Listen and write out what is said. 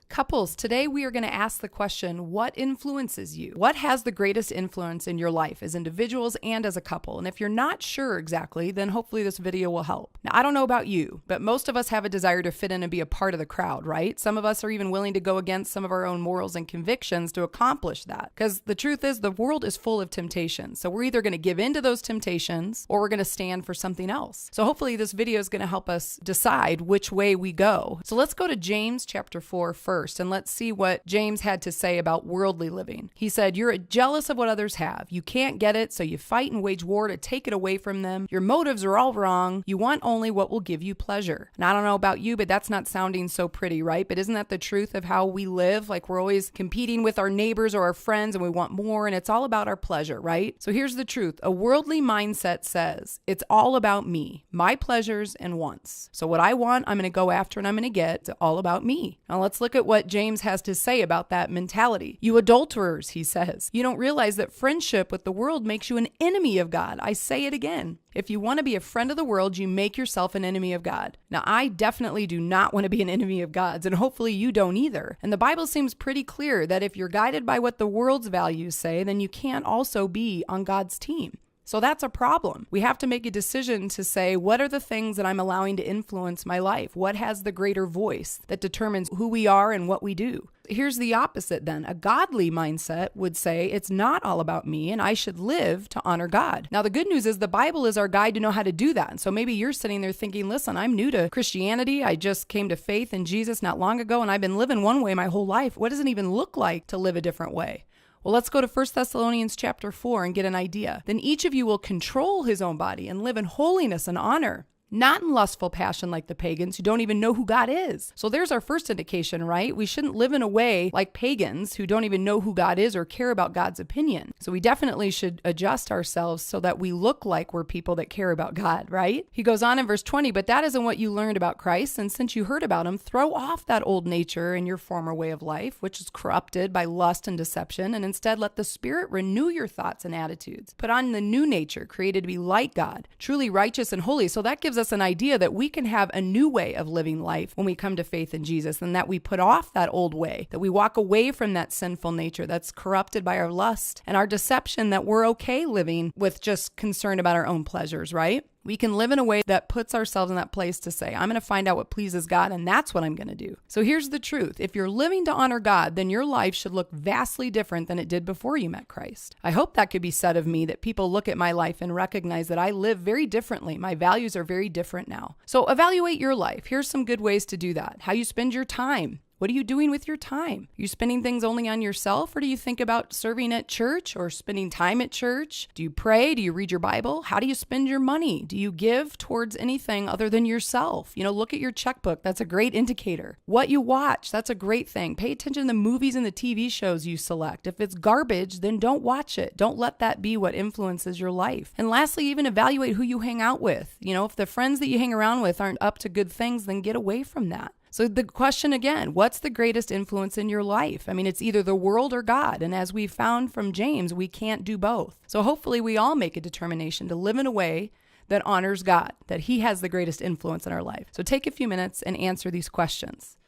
Couples, today we are going to ask the question, what influences you? What has the greatest influence in your life as individuals and as a couple? And if you're not sure exactly, then hopefully this video will help. Now, I don't know about you, but most of us have a desire to fit in and be a part of the crowd, right? Some of us are even willing to go against some of our own morals and convictions to accomplish that. Because the truth is, the world is full of temptations. So we're either going to give in to those temptations or we're going to stand for something else. So hopefully this video is going to help us decide which way we go. So let's go to James chapter 4 first. And let's see what James had to say about worldly living. He said, "You're jealous of what others have. You can't get it, so you fight and wage war to take it away from them. Your motives are all wrong. You want only what will give you pleasure." And I don't know about you, but that's not sounding so pretty, right? But isn't that the truth of how we live? Like we're always competing with our neighbors or our friends and we want more, and it's all about our pleasure, right? So here's the truth. A worldly mindset says, it's all about me, my pleasures and wants. So what I want, I'm going to go after and I'm going to get. It's all about me. Now let's look at what James has to say about that mentality. "You adulterers," he says, "you don't realize that friendship with the world makes you an enemy of God." I say it again. If you want to be a friend of the world, you make yourself an enemy of God. Now, I definitely do not want to be an enemy of God's, and hopefully you don't either. And the Bible seems pretty clear that if you're guided by what the world's values say, then you can't also be on God's team. So that's a problem. We have to make a decision to say, what are the things that I'm allowing to influence my life? What has the greater voice that determines who we are and what we do? Here's the opposite then. A godly mindset would say it's not all about me and I should live to honor God. Now, the good news is the Bible is our guide to know how to do that. And so maybe you're sitting there thinking, listen, I'm new to Christianity. I just came to faith in Jesus not long ago and I've been living one way my whole life. What does it even look like to live a different way? Well, let's go to 1 Thessalonians chapter 4 and get an idea. "Then each of you will control his own body and live in holiness and honor, not in lustful passion like the pagans who don't even know who God is." So there's our first indication, right? We shouldn't live in a way like pagans who don't even know who God is or care about God's opinion. So we definitely should adjust ourselves so that we look like we're people that care about God, right? He goes on in verse 20, "But that isn't what you learned about Christ, and since you heard about him, throw off that old nature and your former way of life, which is corrupted by lust and deception, and instead let the Spirit renew your thoughts and attitudes. Put on the new nature, created to be like God, truly righteous and holy." So that gives us an idea that we can have a new way of living life when we come to faith in Jesus, and that we put off that old way, that we walk away from that sinful nature that's corrupted by our lust and our deception, that we're okay living with just concern about our own pleasures, right? We can live in a way that puts ourselves in that place to say, I'm going to find out what pleases God, and that's what I'm going to do. So here's the truth. If you're living to honor God, then your life should look vastly different than it did before you met Christ. I hope that could be said of me, that people look at my life and recognize that I live very differently. My values are very different now. So evaluate your life. Here's some good ways to do that. How you spend your time. What are you doing with your time? Are you spending things only on yourself, or do you think about serving at church or spending time at church? Do you pray? Do you read your Bible? How do you spend your money? Do you give towards anything other than yourself? Look at your checkbook. That's a great indicator. What you watch, that's a great thing. Pay attention to the movies and the TV shows you select. If it's garbage, then don't watch it. Don't let that be what influences your life. And lastly, even evaluate who you hang out with. If the friends that you hang around with aren't up to good things, then get away from that. So the question again, what's the greatest influence in your life? It's either the world or God. And as we found from James, we can't do both. So hopefully we all make a determination to live in a way that honors God, that He has the greatest influence in our life. So take a few minutes and answer these questions.